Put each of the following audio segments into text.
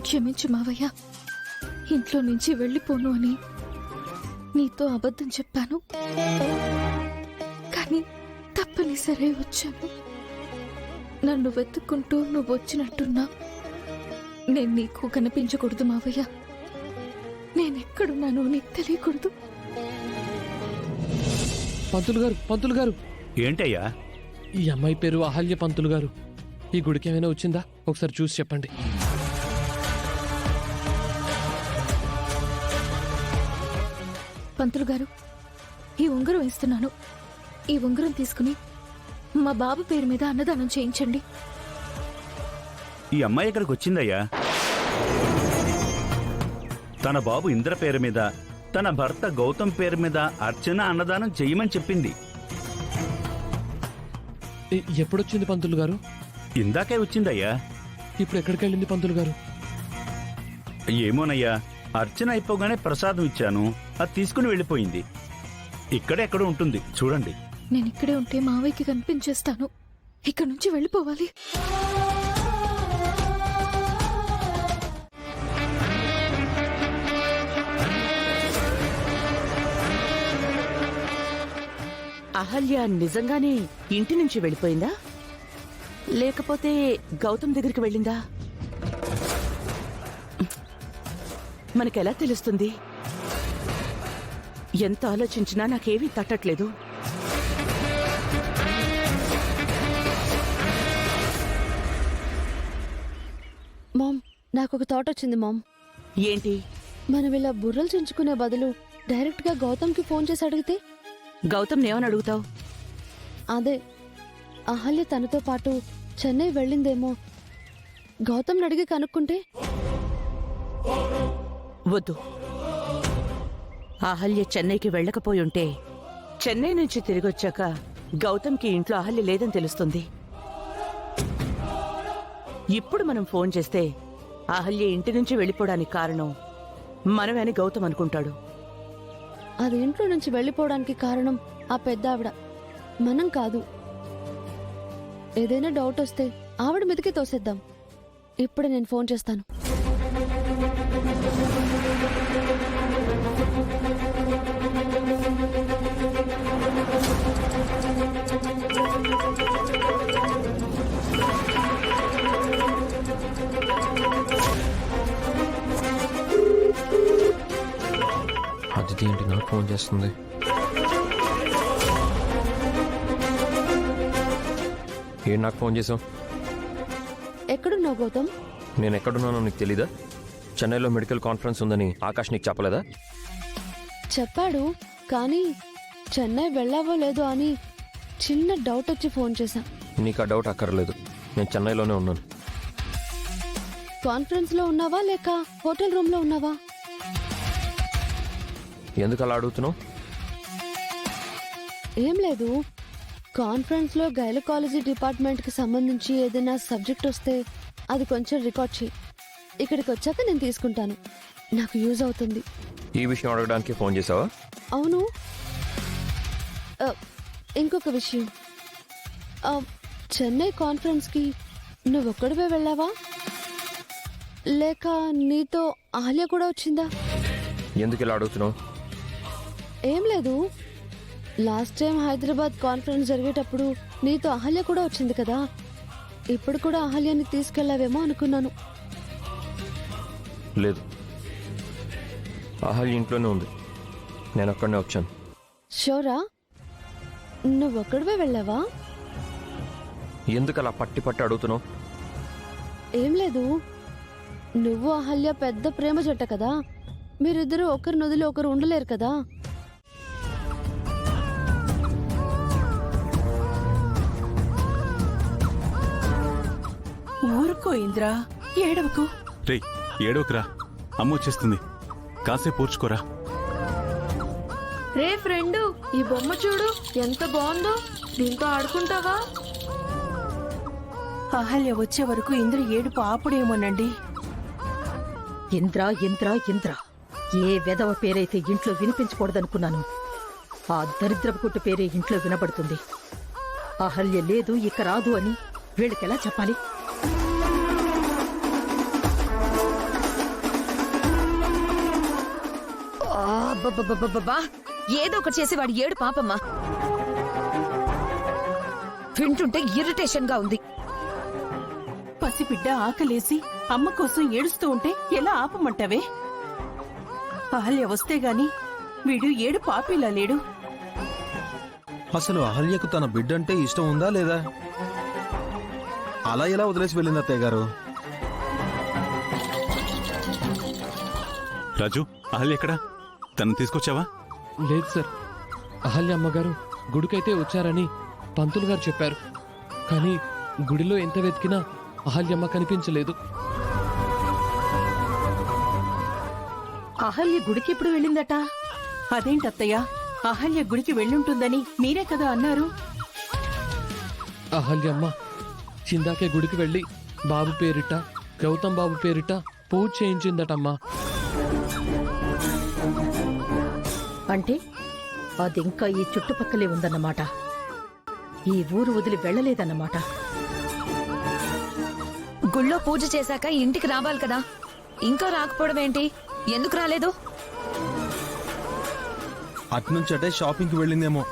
క్షమించు మావయ్య. ఇంట్లో నుంచి వెళ్ళిపోను అని నీతో అబద్ధం చెప్పాను, కానీ తప్పనిసరి వచ్చాను. నన్ను వెతుక్కుంటూ నువ్వు వచ్చినట్టున్నా నేను నీకు కనిపించకూడదు మావయ్య. నేనెక్కడున్నానో నీకు తెలియకూడదు. పంతులు గారు ఏంటయ్యా? ఈ అమ్మాయి పేరు అహల్య. పంతులు గారు, ఈ గుడికి ఏమైనా వచ్చిందా? ఒకసారి చూసి చెప్పండి. పంతులు గారు, ఈ ఉంగరం ఇస్తున్నాను. ఈ ఉంగరం తీసుకుని మా బాబు పేరు మీద అన్నదానం చేయించండి. ఈ అమ్మాయి ఇక్కడికి వచ్చిందయ్యా. తన బాబు ఇంద్ర పేరు మీద, తన భర్త గౌతమ్ పేరు మీద అర్చన అన్నదానం చెయ్యమని చెప్పింది. ఎప్పుడొచ్చింది పంతులు గారు? ఇందాకే వచ్చిందయ్యా. ఇప్పుడు ఎక్కడికి వెళ్ళింది పంతులు గారు? ఏమోనయ్యా, అర్చన అయిపోగానే ప్రసాదం ఇచ్చాను, అది తీసుకుని వెళ్ళిపోయింది. ఎక్కడ ఉంటుంది చూడండి. నేను ఇక్కడే ఉంటే మావయ్యకి కనిపించేస్తాను. ఇక్కడి నుంచి వెళ్ళిపోవాలి. అహల్య నిజంగానే ఇంటి నుంచి వెళ్ళిపోయిందా, లేకపోతే గౌతమ్ దగ్గరికి వెళ్ళిందా? మనకెలా తెలుస్తుంది? ఎంత ఆలోచించినా నాకేమీ తట్టట్లేదు. మామ్, నాకొక థాట్ వచ్చింది మామ్. ఏంటి? మనం ఇలా బుర్రలు చించుకునే బదులు డైరెక్ట్ గా గౌతమ్కి ఫోన్ చేసి అడిగితే? గౌతమ్ ఏమని అడుగుతావు? అదే, అహల్య తనతో పాటు చెన్నై వెళ్ళిందేమో, గౌతమ్ అడిగి కనుక్కుంటే? వద్దు. అహల్య చెన్నైకి వెళ్ళకపోయుంటే చెన్నై నుంచి తిరిగొచ్చాక గౌతమ్కి ఇంట్లో అహల్య లేదని తెలుస్తుంది. ఇప్పుడు మనం ఫోన్ చేస్తే అహల్య ఇంటి నుంచి వెళ్ళిపోవడానికి కారణం మనమే అని గౌతమ్ అనుకుంటాడు. అది ఇంట్లో నుంచి వెళ్ళిపోవడానికి కారణం ఆ పెద్ద ఆవిడ, మనం కాదు. ఏదైనా డౌట్ వస్తే ఆవిడ మీదకి తోసేద్దాం. ఇప్పుడే నేను ఫోన్ చేస్తాను. అదితి ఏంటి నాకు ఫోన్ చేస్తుంది? ఏం నాకు ఫోన్ చేసావు? ఎక్కడున్నావు గౌతమ్? నేను ఎక్కడున్నానో నీకు తెలీదా? చెన్నైలో మెడికల్ కాన్ఫరెన్స్ ఉందని ఆకాష్ నీకు చెప్పలేదా? చెప్పాడు, కానీ చెన్నై వెళ్ళావో లేదో అని చిన్న డౌట్ వచ్చి ఫోన్ చేశా. నీకు ఆ డౌట్ అక్కర్లేదు, నేను చెన్నైలోనే ఉన్నాను. కాన్ఫరెన్స్ లో ఉన్నావా లేక హోటల్ రూమ్ లో ఉన్నావా? ఎందుకు అలా అడుగుతున్నావు? ఏం లేదు, కాన్ఫరెన్స్ లో గైనకాలజీ డిపార్ట్మెంట్ కి సంబంధించి ఏదైనా సబ్జెక్ట్ వస్తే అది కొంచెం రికార్డ్ చేయి. ఇక్కడికి వచ్చాక నేను తీసుకుంటాను, నాకు యూజ్ అవుతుంది. ఈ విషయం అడగడానికి ఫోన్ చేసావా? అవును. ఇంకొక విషయం, చెన్నై కాన్ఫరెన్స్ కి నువ్వొక్కడివే వెళ్ళావా లేక నీతో ఆలియా కూడా వచ్చిందా? ఎందుకు ఇలా అడుగుతున్నావు? ఏం లేదు, లాస్ట్ టైం హైదరాబాద్ కాన్ఫరెన్స్ జరిగేటప్పుడు నీతో అహల్య కూడా వచ్చింది కదా, ఇప్పుడు కూడా అహల్యని తీసుకెళ్లావేమో అనుకున్నాను. లేదు, అహల్య ఇంట్లోనే ఉంది, నేను అక్కడనే వచ్చాను. షోరా? నువ్వొక్కడివే వెళ్ళావా? ఎందుకు అలా పట్టి పట్టి అడుగుతున్నావు? ఏం లేదు, నువ్వు అహల్య పెద్ద ప్రేమ జంట కదా, మీరిద్దరూ ఒకరి నొదిలి ఒకరు ఉండలేరు కదా. ఊరుకో ఇంద్రా, ఏడవకు. రే, ఏడవకురా, అమ్మ వచ్చేస్తుంది, కాసేపు పూడ్చుకోరా. రే ఫ్రెండు, ఈ బొమ్మ చూడు ఎంత బాగుందో, దీంతో ఆడుకుంటావా? అహల్య వచ్చే వరకు ఇంద్ర ఏడుపు ఆపుడేమోనండి. ఇంద్ర ఇంద్ర ఇంద్ర, ఏ వెధవ పేరైతే ఇంట్లో వినిపించకూడదనుకున్నాను, ఆ దరిద్రపు కుట్టు పేరే ఇంట్లో వినబడుతుంది. అహల్య లేదు, ఇక రాదు అని వీళ్ళకెలా చెప్పాలి? అబ్బబ్బబ్బబ్బబ్బా ఏదో ఒకటి చేసి వాడి ఏడు పాపమ్మా. వింటుంటే ఇరిటేషన్ గా ఉంది. పసిబిడ్డ ఆకలేసి అమ్మ కోసం ఏడుస్తూ ఉంటే ఎలా ఆపమంటావే? అహల్య వస్తే గాని వీడు ఏడు పాపిలా లేడు. అసలు అహల్యకు తన బిడ్డంటే ఇష్టం ఉందా లేదా? అలా ఎలా వదిలేసి వెళ్ళింది అత్తయ్య గారు? రాజు అహల్య ఎక్కడా? తను తీసుకొచ్చావా? లేదు సార్, అహల్య అమ్మగారు గుడికైతే వచ్చారని పంతులు గారు చెప్పారు. కానీ గుడిలో ఎంత వెతికినా అహల్యమ్మ కనిపించలేదు. అహల్య గుడికి ఎప్పుడు వెళ్ళిందట? అదేంటత్తయ్య, అహల్య గుడికి వెళ్ళుంటుందని మీరే కదా అన్నారు. అహల్యమ్మ చిందాకే గుడికి వెళ్ళి బాబు పేరిట, గౌతమ్ బాబు పేరిట పూజ చేయించిందటమ్మా. అంటే అదింకా ఈ చుట్టుపక్కలే ఉందన్నమాట. ఈ ఊరు వదిలి వెళ్ళలేదన్నమాట. గుళ్ళో పూజ చేశాక ఇంటికి రావాలి కదా, ఇంకా రాకపోవడం ఏంటి? ఎందుకు రాలేదు? అట్నుంచటే షాపింగ్కి వెళ్ళిందేమో.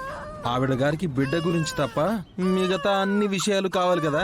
ఆవిడ గారికి బిడ్డ గురించి తప్ప మిగతా అన్ని విషయాలు కావాలి కదా.